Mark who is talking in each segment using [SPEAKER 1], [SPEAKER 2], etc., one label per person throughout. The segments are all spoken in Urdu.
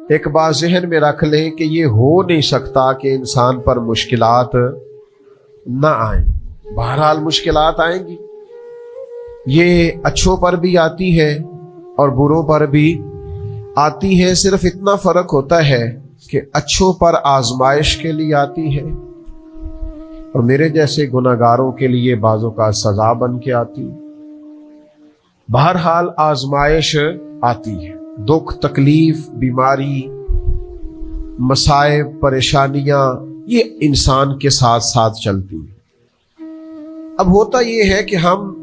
[SPEAKER 1] ایک بات ذہن میں رکھ لیں کہ یہ ہو نہیں سکتا کہ انسان پر مشکلات نہ آئیں۔ بہرحال مشکلات آئیں گی، یہ اچھوں پر بھی آتی ہے اور بروں پر بھی آتی ہے۔ صرف اتنا فرق ہوتا ہے کہ اچھوں پر آزمائش کے لیے آتی ہے اور میرے جیسے گناہگاروں کے لیے بعضوں کا سزا بن کے آتی ہے۔ بہرحال آزمائش آتی ہے، دکھ، تکلیف، بیماری، مصائب، پریشانیاں، یہ انسان کے ساتھ ساتھ چلتی ہیں۔ اب ہوتا یہ ہے کہ ہم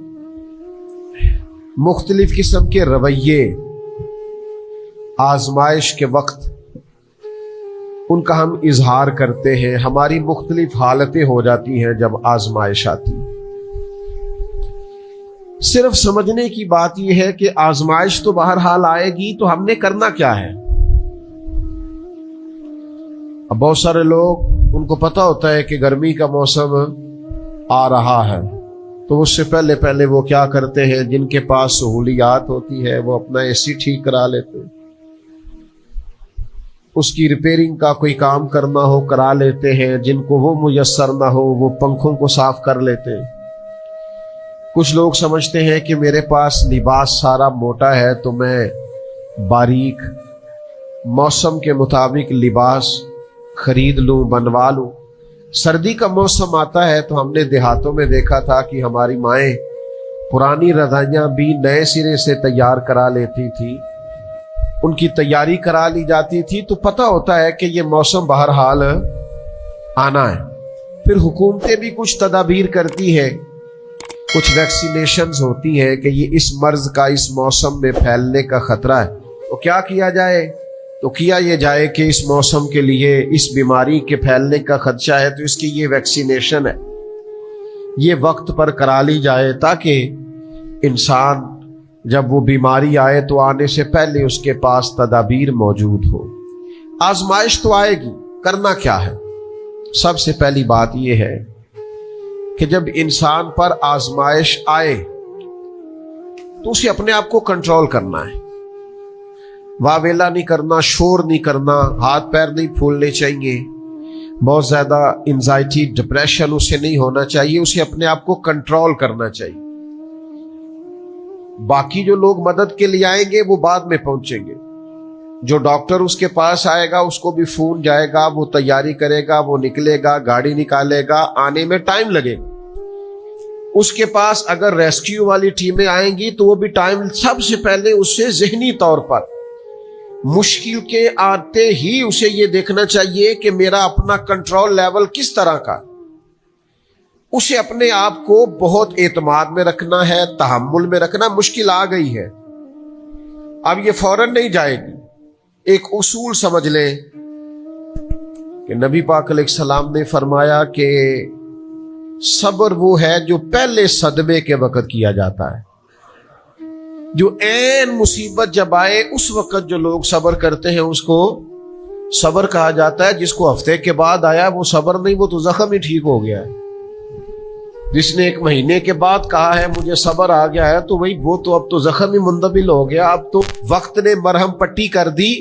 [SPEAKER 1] مختلف قسم کے رویے آزمائش کے وقت ان کا ہم اظہار کرتے ہیں، ہماری مختلف حالتیں ہو جاتی ہیں جب آزمائش آتی ہے۔ صرف سمجھنے کی بات یہ ہے کہ آزمائش تو بہرحال آئے گی، تو ہم نے کرنا کیا ہے؟ اب بہت سارے لوگ، ان کو پتا ہوتا ہے کہ گرمی کا موسم آ رہا ہے، تو اس سے پہلے وہ کیا کرتے ہیں؟ جن کے پاس سہولیات ہوتی ہے وہ اپنا اے سی ٹھیک کرا لیتے ہیں، اس کی ریپیئرنگ کا کوئی کام کرنا ہو کرا لیتے ہیں، جن کو وہ میسر نہ ہو وہ پنکھوں کو صاف کر لیتے ہیں۔ کچھ لوگ سمجھتے ہیں کہ میرے پاس لباس سارا موٹا ہے تو میں باریک موسم کے مطابق لباس خرید لوں، بنوا لوں۔ سردی کا موسم آتا ہے تو ہم نے دیہاتوں میں دیکھا تھا کہ ہماری مائیں پرانی رضائیاں بھی نئے سرے سے تیار کرا لیتی تھی، ان کی تیاری کرا لی جاتی تھی، تو پتہ ہوتا ہے کہ یہ موسم بہرحال آنا ہے۔ پھر حکومتیں بھی کچھ تدابیر کرتی ہیں، کچھ ویکسینیشنز ہوتی ہیں کہ یہ اس مرض کا اس موسم میں پھیلنے کا خطرہ ہے، تو کیا کیا جائے؟ تو کیا یہ جائے کہ اس موسم کے لیے اس بیماری کے پھیلنے کا خدشہ ہے تو اس کی یہ ویکسینیشن ہے، یہ وقت پر کرا لی جائے تاکہ انسان جب وہ بیماری آئے تو آنے سے پہلے اس کے پاس تدابیر موجود ہو۔ آزمائش تو آئے گی، کرنا کیا ہے؟ سب سے پہلی بات یہ ہے کہ جب انسان پر آزمائش آئے تو اسے اپنے آپ کو کنٹرول کرنا ہے، واویلا نہیں کرنا، شور نہیں کرنا، ہاتھ پیر نہیں پھولنے چاہیے، بہت زیادہ انزائٹی، ڈپریشن اسے نہیں ہونا چاہیے، اسے اپنے آپ کو کنٹرول کرنا چاہیے۔ باقی جو لوگ مدد کے لیے آئیں گے وہ بعد میں پہنچیں گے، جو ڈاکٹر اس کے پاس آئے گا اس کو بھی فون جائے گا، وہ تیاری کرے گا، وہ نکلے گا، گاڑی نکالے گا، آنے میں ٹائم لگے گا۔ اس کے پاس اگر ریسکیو والی ٹیمیں آئیں گی تو وہ بھی ٹائم، سب سے پہلے اس سے ذہنی طور پر مشکل کے آتے ہی اسے یہ دیکھنا چاہیے کہ میرا اپنا کنٹرول لیول کس طرح کا، اسے اپنے آپ کو بہت اعتماد میں رکھنا ہے، تحمل میں رکھنا۔ مشکل آ گئی ہے، اب یہ فوراً نہیں جائے گی۔ ایک اصول سمجھ لیں کہ نبی پاک علیہ السلام نے فرمایا کہ صبر وہ ہے جو پہلے صدمے کے وقت کیا جاتا ہے، جو عین مصیبت جب آئے اس وقت جو لوگ صبر کرتے ہیں اس کو صبر کہا جاتا ہے۔ جس کو ہفتے کے بعد آیا وہ صبر نہیں، وہ تو زخم ہی ٹھیک ہو گیا ہے۔ جس نے 1 مہینے کے بعد کہا ہے مجھے صبر آ گیا ہے، تو وہی وہ تو اب تو زخم ہی مندمل ہو گیا، اب تو وقت نے مرہم پٹی کر دی۔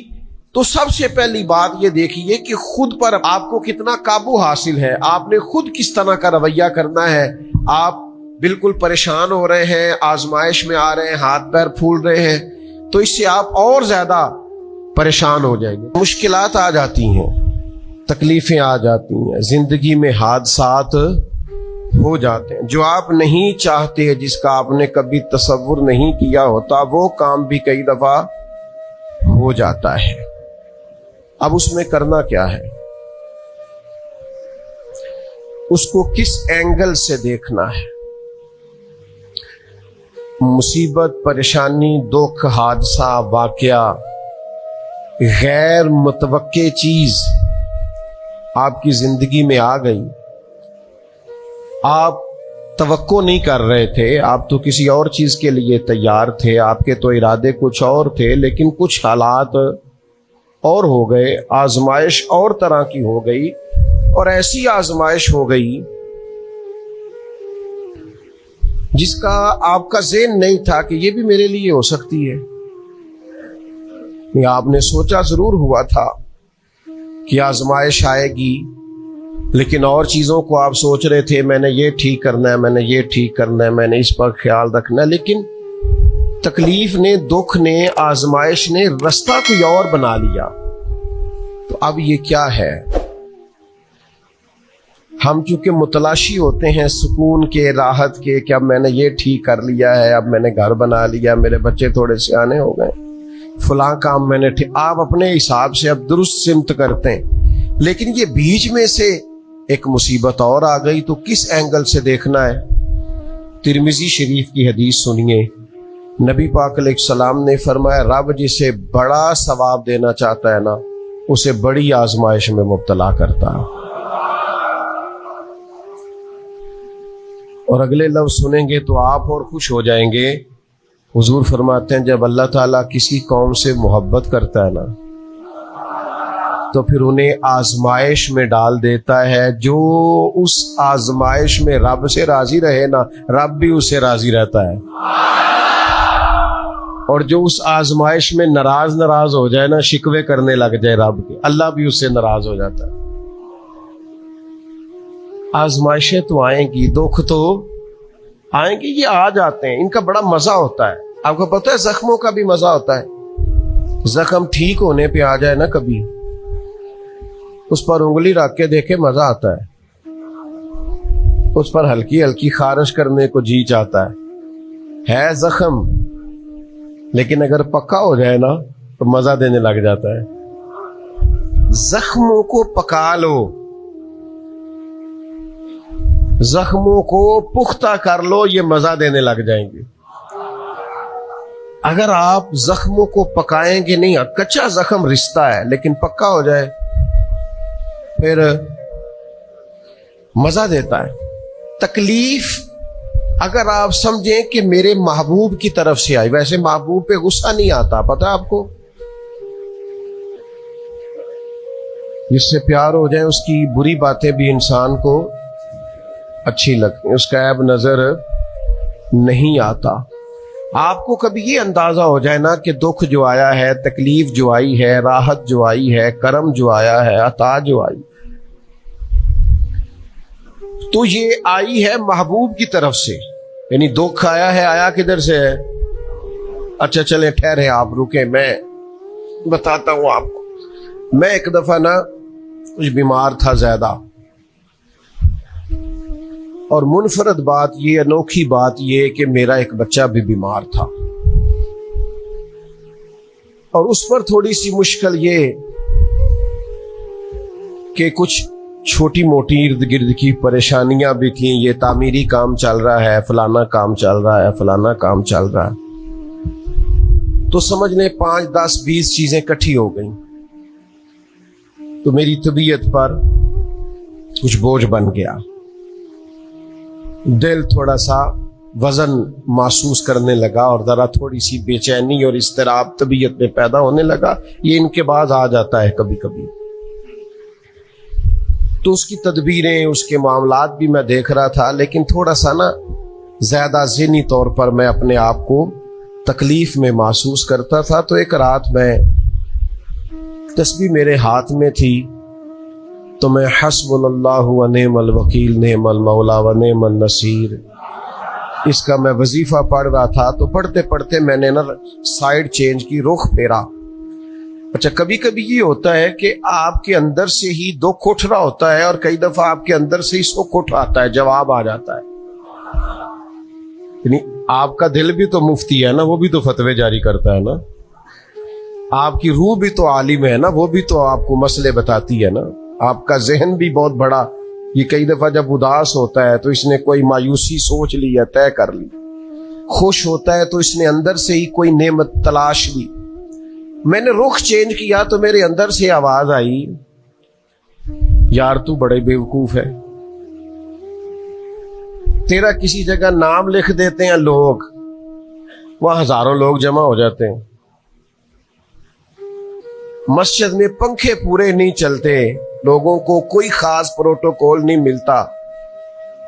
[SPEAKER 1] تو سب سے پہلی بات یہ دیکھیے کہ خود پر آپ کو کتنا قابو حاصل ہے، آپ نے خود کس طرح کا رویہ کرنا ہے۔ آپ بالکل پریشان ہو رہے ہیں، آزمائش میں آ رہے ہیں، ہاتھ پیر پھول رہے ہیں، تو اس سے آپ اور زیادہ پریشان ہو جائیں گے۔ مشکلات آ جاتی ہیں، تکلیفیں آ جاتی ہیں، زندگی میں حادثات ہو جاتے ہیں جو آپ نہیں چاہتے، جس کا آپ نے کبھی تصور نہیں کیا ہوتا، وہ کام بھی کئی دفعہ ہو جاتا ہے۔ اب اس میں کرنا کیا ہے؟ اس کو کس اینگل سے دیکھنا ہے؟ مصیبت، پریشانی، دکھ، حادثہ، واقعہ، غیر متوقع چیز آپ کی زندگی میں آ گئی، آپ توقع نہیں کر رہے تھے، آپ تو کسی اور چیز کے لیے تیار تھے، آپ کے تو ارادے کچھ اور تھے، لیکن کچھ حالات اور ہو گئے، آزمائش اور طرح کی ہو گئی، اور ایسی آزمائش ہو گئی جس کا آپ کا ذہن نہیں تھا کہ یہ بھی میرے لیے ہو سکتی ہے. آپ نے سوچا ضرور ہوا تھا کہ آزمائش آئے گی، لیکن اور چیزوں کو آپ سوچ رہے تھے، میں نے یہ ٹھیک کرنا ہے، میں نے یہ ٹھیک کرنا ہے، میں نے اس پر خیال رکھنا ہے. لیکن تکلیف نے، دکھ نے، آزمائش نے رستہ کوئی اور بنا لیا. تو اب یہ کیا ہے؟ ہم چونکہ متلاشی ہوتے ہیں سکون کے، راحت کے، کہ اب میں نے یہ ٹھیک کر لیا ہے، اب میں نے گھر بنا لیا، میرے بچے تھوڑے سیانے ہو گئے، فلاں کام میں نے آپ اپنے حساب سے اب درست سمت کرتے ہیں. لیکن یہ بیچ میں سے ایک مصیبت اور آ گئی تو کس اینگل سے دیکھنا ہے؟ ترمذی شریف کی حدیث سنیے. نبی پاک علیہ السلام نے فرمایا، رب جسے بڑا ثواب دینا چاہتا ہے نا، اسے بڑی آزمائش میں مبتلا کرتا ہے. اور اگلے لفظ سنیں گے تو آپ اور خوش ہو جائیں گے. حضور فرماتے ہیں جب اللہ تعالیٰ کسی قوم سے محبت کرتا ہے نا تو پھر انہیں آزمائش میں ڈال دیتا ہے. جو اس آزمائش میں رب سے راضی رہے نا، رب بھی اس سے راضی رہتا ہے. اور جو اس آزمائش میں ناراض ہو جائے نا، شکوے کرنے لگ جائے رب کے، اللہ بھی اس سے ناراض ہو جاتا ہے. آزمائشیں تو آئیں گی، دکھ تو آئیں گی، یہ آ جاتے ہیں، ان کا بڑا مزہ ہوتا ہے. آپ کو پتہ ہے زخموں کا بھی مزہ ہوتا ہے. زخم ٹھیک ہونے پہ آ جائے نا کبھی، اس پر انگلی رکھ کے دیکھے مزہ آتا ہے. اس پر ہلکی ہلکی خارش کرنے کو جی چاہتا ہے زخم، لیکن اگر پکا ہو جائے نا تو مزہ دینے لگ جاتا ہے. زخموں کو پکا لو، زخموں کو پختہ کر لو، یہ مزہ دینے لگ جائیں گے. اگر آپ زخموں کو پکائیں گے نہیں، کچا زخم رشتہ ہے، لیکن پکا ہو جائے پھر مزہ دیتا ہے. تکلیف اگر آپ سمجھیں کہ میرے محبوب کی طرف سے آئی، ویسے محبوب پہ غصہ نہیں آتا، پتہ آپ کو؟ جس سے پیار ہو جائے اس کی بری باتیں بھی انسان کو اچھی لگتی ہیں، اس کا عیب نظر نہیں آتا. آپ کو کبھی یہ اندازہ ہو جائے نا کہ دکھ جو آیا ہے، تکلیف جو آئی ہے، راحت جو آئی ہے، کرم جو آیا ہے، عطا جو آئی، تو یہ آئی ہے محبوب کی طرف سے. یعنی دکھ آیا ہے، آیا کدھر سے ہے؟ اچھا چلیں ٹھہرے، آپ رکیں، میں بتاتا ہوں آپ کو. میں ایک دفعہ نا کچھ بیمار تھا زیادہ، اور منفرد بات یہ، انوکھی بات یہ کہ میرا ایک بچہ بھی بیمار تھا. اور اس پر تھوڑی سی مشکل یہ کہ کچھ چھوٹی موٹی ارد گرد کی پریشانیاں بھی تھیں. یہ تعمیری کام چل رہا ہے، فلانا کام چل رہا ہے، فلانا کام چل رہا ہے، تو سمجھ لیں 5 10 20 چیزیں کٹھی ہو گئیں. تو میری طبیعت پر کچھ بوجھ بن گیا، دل تھوڑا سا وزن محسوس کرنے لگا، اور ذرا تھوڑی سی بے چینی اور اضطراب طبیعت میں پیدا ہونے لگا. یہ ان کے بعد آ جاتا ہے کبھی کبھی. تو اس کی تدبیریں، اس کے معاملات بھی میں دیکھ رہا تھا، لیکن تھوڑا سا نا زیادہ ذہنی طور پر میں اپنے آپ کو تکلیف میں محسوس کرتا تھا. تو ایک رات میں تسبیح میرے ہاتھ میں تھی، تو میں حسب اللہ و نعم الوکیل نعم المولا و نعم النصیر، اس کا میں وظیفہ پڑھ رہا تھا. تو پڑھتے پڑھتے میں نے نا سائیڈ چینج کی، رخ پھیرا. اچھا کبھی کبھی یہ ہوتا ہے کہ آپ کے اندر سے ہی دکھ اٹھ رہا ہوتا ہے، اور کئی دفعہ آپ کے اندر سے ہی سکھ اٹھ آتا ہے، جواب آ جاتا ہے. یعنی آپ کا دل بھی تو مفتی ہے نا، وہ بھی تو فتوے جاری کرتا ہے نا. آپ کی روح بھی تو عالم ہے نا، وہ بھی تو آپ کو مسئلے بتاتی ہے نا. آپ کا ذہن بھی بہت بڑا، یہ کئی دفعہ جب اداس ہوتا ہے تو اس نے کوئی مایوسی سوچ لی یا طے کر لی، خوش ہوتا ہے تو اس نے اندر سے ہی کوئی نعمت تلاش لی. میں نے رخ چینج کیا تو میرے اندر سے آواز آئی، یار تو بڑے بیوقوف ہے، تیرا کسی جگہ نام لکھ دیتے ہیں لوگ، وہاں ہزاروں لوگ جمع ہو جاتے ہیں. مسجد میں پنکھے پورے نہیں چلتے، لوگوں کو کوئی خاص پروٹوکول نہیں ملتا،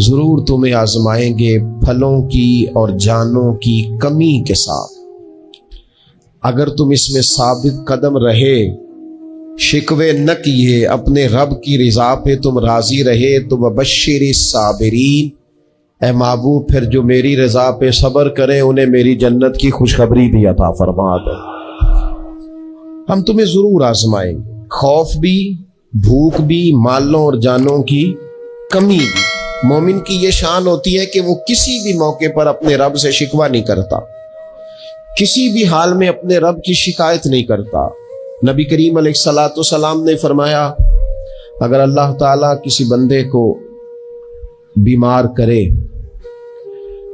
[SPEAKER 1] ضرور تمہیں آزمائیں گے پھلوں کی اور جانوں کی کمی کے ساتھ، اگر تم اس میں ثابت قدم رہے، شکوے نہ کیے، اپنے رب کی رضا پہ تم راضی رہے تو وبشر الصابرین، اے محبوب پھر جو میری رضا پہ صبر کریں انہیں میری جنت کی خوشخبری بھی عطا فرما دے۔ ہم تمہیں ضرور آزمائیں گے، خوف بھی، بھوک بھی، مالوں اور جانوں کی کمی بھی۔ مومن کی یہ شان ہوتی ہے کہ وہ کسی بھی موقع پر اپنے رب سے شکوہ نہیں کرتا، کسی بھی حال میں اپنے رب کی شکایت نہیں کرتا۔ نبی کریم علیہ الصلوۃ والسلام نے فرمایا اگر اللہ تعالیٰ کسی بندے کو بیمار کرے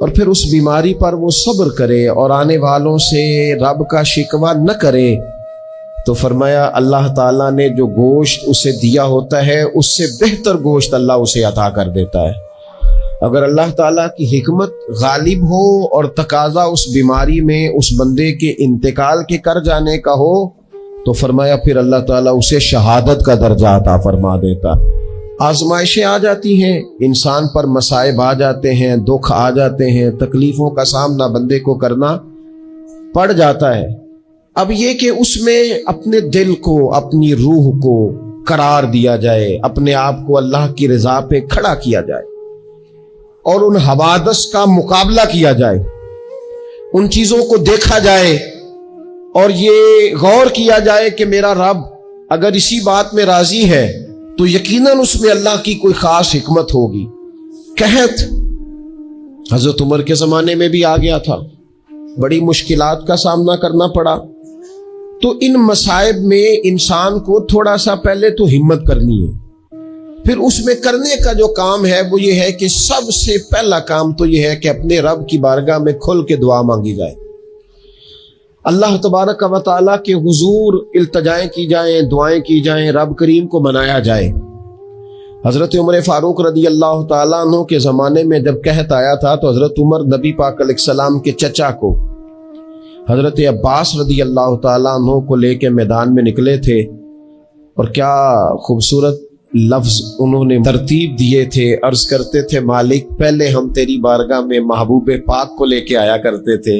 [SPEAKER 1] اور پھر اس بیماری پر وہ صبر کرے اور آنے والوں سے رب کا شکوہ نہ کرے تو فرمایا اللہ تعالیٰ نے جو گوشت اسے دیا ہوتا ہے اس سے بہتر گوشت اللہ اسے عطا کر دیتا ہے۔ اگر اللہ تعالیٰ کی حکمت غالب ہو اور تقاضا اس بیماری میں اس بندے کے انتقال کے کر جانے کا ہو تو فرمایا پھر اللہ تعالیٰ اسے شہادت کا درجہ عطا فرما دیتا۔ آزمائشیں آ جاتی ہیں، انسان پر مصائب آ جاتے ہیں، دکھ آ جاتے ہیں، تکلیفوں کا سامنا بندے کو کرنا پڑ جاتا ہے۔ اب یہ کہ اس میں اپنے دل کو، اپنی روح کو قرار دیا جائے، اپنے آپ کو اللہ کی رضا پہ کھڑا کیا جائے اور ان حوادث کا مقابلہ کیا جائے، ان چیزوں کو دیکھا جائے اور یہ غور کیا جائے کہ میرا رب اگر اسی بات میں راضی ہے تو یقیناً اس میں اللہ کی کوئی خاص حکمت ہوگی۔ قحط حضرت عمر کے زمانے میں بھی آ گیا تھا، بڑی مشکلات کا سامنا کرنا پڑا۔ تو ان مصائب میں انسان کو تھوڑا سا پہلے تو ہمت کرنی ہے، پھر اس میں کرنے کا جو کام ہے وہ یہ ہے کہ سب سے پہلا کام تو یہ ہے کہ اپنے رب کی بارگاہ میں کھل کے دعا مانگی جائے، اللہ تبارک و تعالیٰ کے حضور التجائیں کی جائیں، دعائیں کی جائیں، رب کریم کو منایا جائے۔ حضرت عمر فاروق رضی اللہ تعالیٰ عنہ کے زمانے میں جب قحط آیا تھا تو حضرت عمر نبی پاک علیہ السلام کے چچا کو حضرت عباس رضی اللہ تعالیٰ عنہ کو لے کے میدان میں نکلے تھے، اور کیا خوبصورت لفظ انہوں نے ترتیب دیے تھے۔ عرض کرتے تھے مالک پہلے ہم تیری بارگاہ میں محبوب پاک کو لے کے آیا کرتے تھے،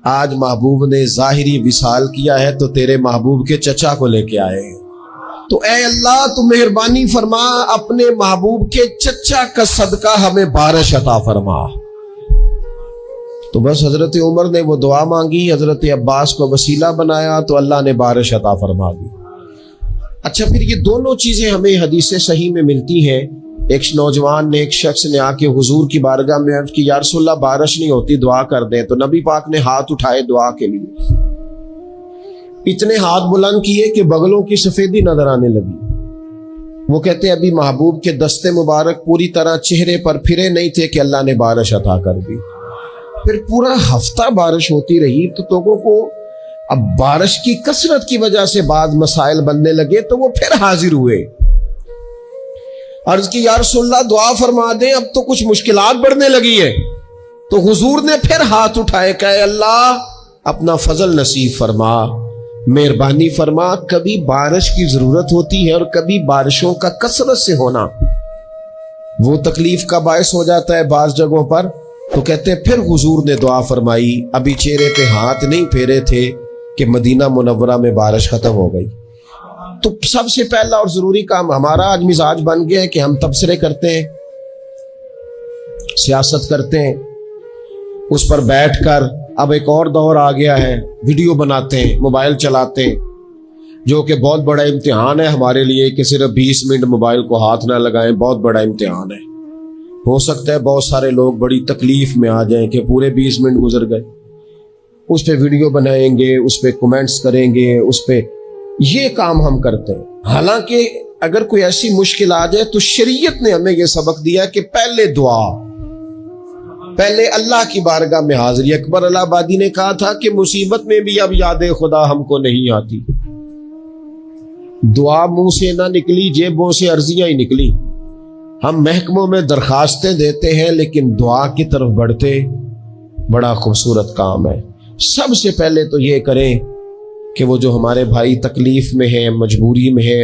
[SPEAKER 1] آج محبوب نے ظاہری وصال کیا ہے تو تیرے محبوب کے چچا کو لے کے آئے ہیں، تو اے اللہ تو مہربانی فرما اپنے محبوب کے چچا کا صدقہ ہمیں بارش عطا فرما۔ تو بس حضرت عمر نے وہ دعا مانگی، حضرت عباس کو وسیلہ بنایا تو اللہ نے بارش عطا فرما دی۔ اچھا پھر یہ دونوں چیزیں ہمیں حدیث صحیح میں ملتی ہیں۔ ایک نوجوان نے، ایک شخص نے آ کے حضور کی بارگاہ میں عرض کی یا رسول اللہ بارش نہیں ہوتی دعا کر دیں، تو نبی پاک نے ہاتھ اٹھائے دعا کے لیے، اتنے ہاتھ بلند کیے کہ بغلوں کی سفیدی نظر آنے لگی۔ وہ کہتے ہیں ابھی محبوب کے دستے مبارک پوری طرح چہرے پر پھرے نہیں تھے کہ اللہ نے بارش عطا کر دی۔ پھر پورا ہفتہ بارش ہوتی رہی تو لوگوں کو اب بارش کی کثرت کی وجہ سے بعض مسائل بننے لگے تو وہ پھر حاضر ہوئے، عرض کی یا رسول اللہ دعا فرما دیں اب تو کچھ مشکلات بڑھنے لگی ہے۔ تو حضور نے پھر ہاتھ اٹھائے کہ اے اللہ اپنا فضل نصیب فرما، مہربانی فرما، کبھی بارش کی ضرورت ہوتی ہے اور کبھی بارشوں کا کثرت سے ہونا وہ تکلیف کا باعث ہو جاتا ہے بعض جگہوں پر۔ تو کہتے ہیں پھر حضور نے دعا فرمائی، ابھی چہرے پہ ہاتھ نہیں پھیرے تھے کہ مدینہ منورہ میں بارش ختم ہو گئی۔ تو سب سے پہلا اور ضروری کام ہمارا آج مزاج بن گیا ہے کہ ہم تبصرے کرتے ہیں، سیاست کرتے ہیں، اس پر بیٹھ کر اب ایک اور دور آ گیا ہے، ویڈیو بناتے ہیں، موبائل چلاتے ہیں، جو کہ بہت بڑا امتحان ہے ہمارے لیے کہ صرف 20 منٹ موبائل کو ہاتھ نہ لگائیں، بہت بڑا امتحان ہے۔ ہو سکتا ہے بہت سارے لوگ بڑی تکلیف میں آ جائیں کہ پورے 20 منٹ گزر گئے، اس پہ ویڈیو بنائیں گے، اس پہ کومنٹس کریں گے، اس پہ یہ کام ہم کرتے ہیں۔ حالانکہ اگر کوئی ایسی مشکل آ جائے تو شریعت نے ہمیں یہ سبق دیا کہ پہلے دعا، پہلے اللہ کی بارگاہ میں حاضری۔ اکبر الہ آبادی نے کہا تھا کہ مصیبت میں بھی اب یاد خدا ہم کو نہیں آتی، دعا منہ سے نہ نکلی، جیبوں سے عرضیاں ہی نکلی۔ ہم محکموں میں درخواستیں دیتے ہیں لیکن دعا کی طرف بڑھتے بڑا خوبصورت کام ہے۔ سب سے پہلے تو یہ کریں کہ وہ جو ہمارے بھائی تکلیف میں ہیں، مجبوری میں ہیں،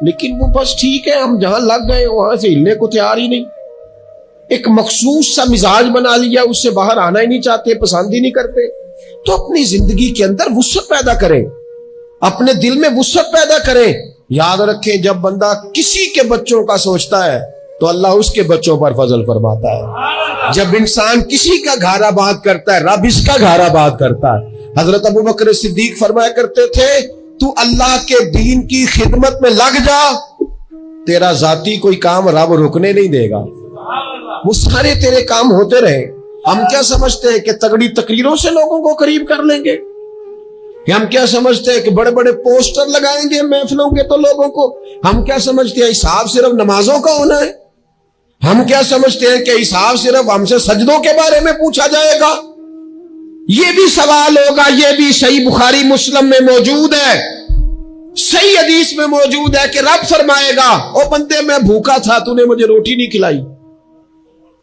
[SPEAKER 1] لیکن وہ بس ٹھیک ہے، ہم جہاں لگ گئے وہاں سے ہلنے کو تیار ہی نہیں، ایک مخصوص سا مزاج بنا لیا، اس سے باہر آنا ہی نہیں چاہتے، پسند ہی نہیں کرتے۔ تو اپنی زندگی کے اندر وسعت پیدا کریں، اپنے دل میں وسعت پیدا کریں۔ یاد رکھیں، جب بندہ کسی کے بچوں کا سوچتا ہے تو اللہ اس کے بچوں پر فضل فرماتا ہے۔ جب انسان کسی کا گھر آباد کرتا ہے، رب اس کا گھر آباد کرتا ہے۔ حضرت ابوبکر صدیق فرمایا کرتے تھے، تو اللہ کے دین کی خدمت میں لگ جا، تیرا ذاتی کوئی کام رب رکنے نہیں دے گا، وہ سارے تیرے کام ہوتے رہے۔ ہم کیا سمجھتے ہیں کہ تگڑی تقریروں سے لوگوں کو قریب کر لیں گے؟ ہم کیا سمجھتے ہیں کہ بڑے بڑے پوسٹر لگائیں گے محفلوں کے تو لوگوں کو؟ ہم کیا سمجھتے ہیں حساب صرف نمازوں کا ہونا ہے؟ ہم کیا سمجھتے ہیں کہ حساب صرف ہم سے سجدوں کے بارے میں پوچھا جائے گا؟ یہ بھی سوال ہوگا، یہ بھی صحیح بخاری مسلم میں موجود ہے، صحیح حدیث میں موجود ہے کہ رب فرمائے گا، او بندے میں بھوکا تھا تو نے مجھے روٹی نہیں کھلائی،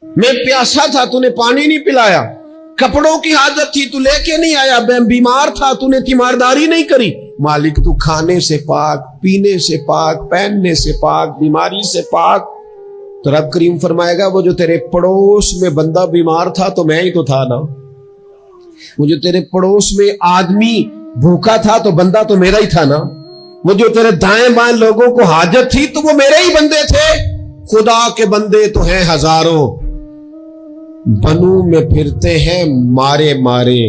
[SPEAKER 1] میں پیاسا تھا تو نے پانی نہیں پلایا، کپڑوں کی حاجت تھی تو لے کے نہیں آیا، میں بیمار تھا تو نے تیمارداری نہیں کری۔ مالک تو کھانے سے پاک، پینے سے پاک، پہننے سے پاک، بیماری سے پاک۔ تو رب کریم فرمائے گا، وہ جو تیرے پڑوس میں بندہ بیمار تھا تو میں ہی تو تھا نا، وہ جو تیرے پڑوس میں آدمی بھوکا تھا تو بندہ تو میرا ہی تھا نا، وہ جو تیرے دائیں بائیں لوگوں کو حاجت تھی تو وہ میرے ہی بندے تھے۔ خدا کے بندے تو ہیں ہزاروں، بنوں میں پھرتے ہیں مارے مارے،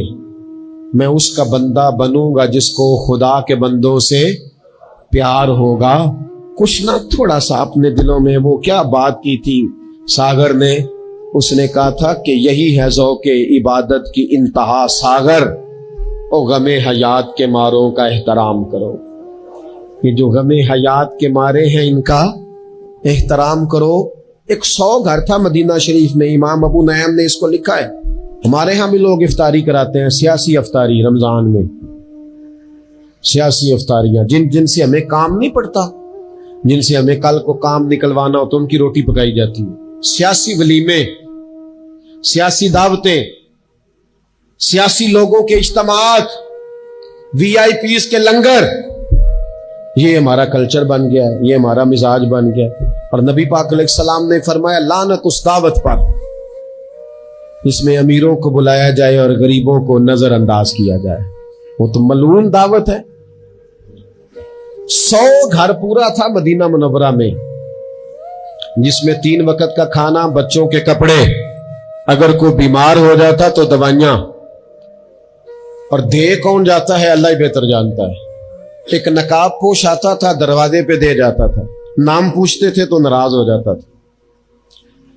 [SPEAKER 1] میں اس کا بندہ بنوں گا جس کو خدا کے بندوں سے پیار ہوگا۔ کچھ نہ تھوڑا سا اپنے دلوں میں وہ کیا بات کی تھی ساگر نے، اس نے کہا تھا کہ یہی ہے ذوق عبادت کی انتہا ساگر، او غم حیات کے ماروں کا احترام کرو۔ یہ جو غم حیات کے مارے ہیں ان کا احترام کرو۔ 100 گھر تھا مدینہ شریف میں، امام ابو نعیم نے اس کو لکھا ہے۔ ہمارے ہاں بھی لوگ افطاری کراتے ہیں، سیاسی افطاری رمضان میں، سیاسی افطاریاں جن سے ہمیں کام نہیں پڑتا، جن سے ہمیں کل کو کام نکلوانا ہو تو ان کی روٹی پکائی جاتی ہے۔ سیاسی ولیمے، سیاسی دعوتیں، سیاسی لوگوں کے اجتماعات، VIP کے لنگر، یہ ہمارا کلچر بن گیا ہے، یہ ہمارا مزاج بن گیا ہے۔ اور نبی پاک علیہ السلام نے فرمایا، لعنت اس دعوت پر جس میں امیروں کو بلایا جائے اور غریبوں کو نظر انداز کیا جائے، وہ تو ملعون دعوت ہے۔ 100 گھر پورا تھا مدینہ منورہ میں، جس میں 3 وقت کا کھانا، بچوں کے کپڑے، اگر کوئی بیمار ہو جاتا تو دوائیاں، اور دے کون جاتا ہے اللہ ہی بہتر جانتا ہے۔ ایک نقاب پوش آتا تھا، دروازے پہ دے جاتا تھا، نام پوچھتے تھے تو ناراض ہو جاتا تھا،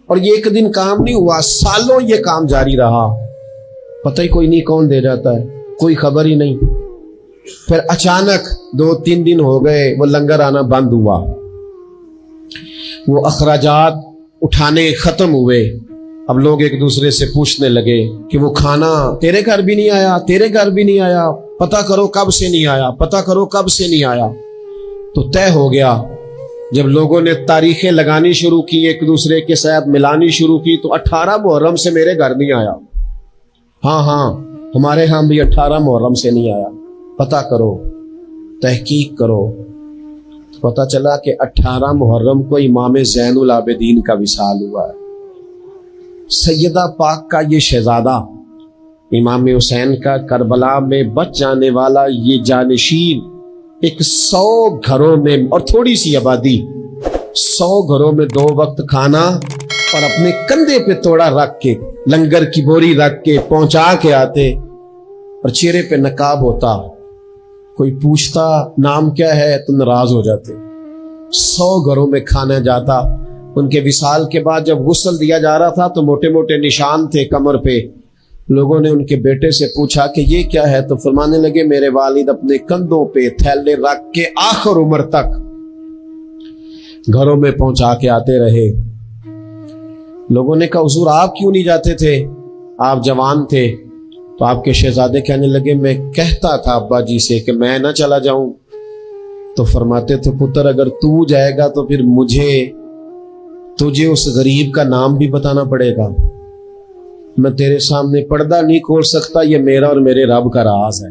[SPEAKER 1] اور یہ ایک دن کام نہیں ہوا، سالوں یہ کام جاری رہا، پتہ ہی کوئی نہیں کون دے جاتا ہے، کوئی خبر ہی نہیں۔ پھر اچانک 2-3 دن ہو گئے، وہ لنگر آنا بند ہوا، وہ اخراجات اٹھانے ختم ہوئے۔ اب لوگ ایک دوسرے سے پوچھنے لگے کہ وہ کھانا تیرے گھر بھی نہیں آیا، تیرے گھر بھی نہیں آیا، پتہ کرو کب سے نہیں آیا، پتہ کرو کب سے نہیں آیا۔ تو طے ہو گیا، جب لوگوں نے تاریخیں لگانی شروع کی، ایک دوسرے کے ساتھ ملانی شروع کی، تو 18 محرم سے میرے گھر نہیں آیا، ہاں ہمارے ہاں بھی 18 محرم سے نہیں آیا، پتہ کرو، تحقیق کرو۔ پتہ چلا کہ 18 محرم کو امام زین العابدین کا وصال ہوا ہے۔ سیدہ پاک کا یہ شہزادہ، امام حسین کا کربلا میں بچ جانے والا یہ جانشین، ایک 100 گھروں میں اور تھوڑی سی آبادی، 100 گھروں میں 2 وقت کھانا، اور اپنے کندھے پہ توڑا رکھ کے، لنگر کی بوری رکھ کے پہنچا کے آتے، اور چہرے پہ نقاب ہوتا، کوئی پوچھتا نام کیا ہے تو ناراض ہو جاتے۔ 100 گھروں میں کھانا جاتا۔ ان کے وصال کے بعد جب غسل دیا جا رہا تھا تو موٹے موٹے نشان تھے کمر پہ۔ لوگوں نے ان کے بیٹے سے پوچھا کہ یہ کیا ہے، تو فرمانے لگے میرے والد اپنے کندھوں پہ تھیلے رکھ کے آخر عمر تک گھروں میں پہنچا کے آتے رہے۔ لوگوں نے کہا حضور آپ کیوں نہیں جاتے تھے، آپ جوان تھے؟ تو آپ کے شہزادے کہنے لگے میں کہتا تھا ابا جی سے کہ میں نہ چلا جاؤں، تو فرماتے تھے پتر اگر تو جائے گا تو پھر تجھے اس غریب کا نام بھی بتانا پڑے گا، میں تیرے سامنے پردہ نہیں کھول سکتا، یہ میرا اور میرے رب کا راز ہے۔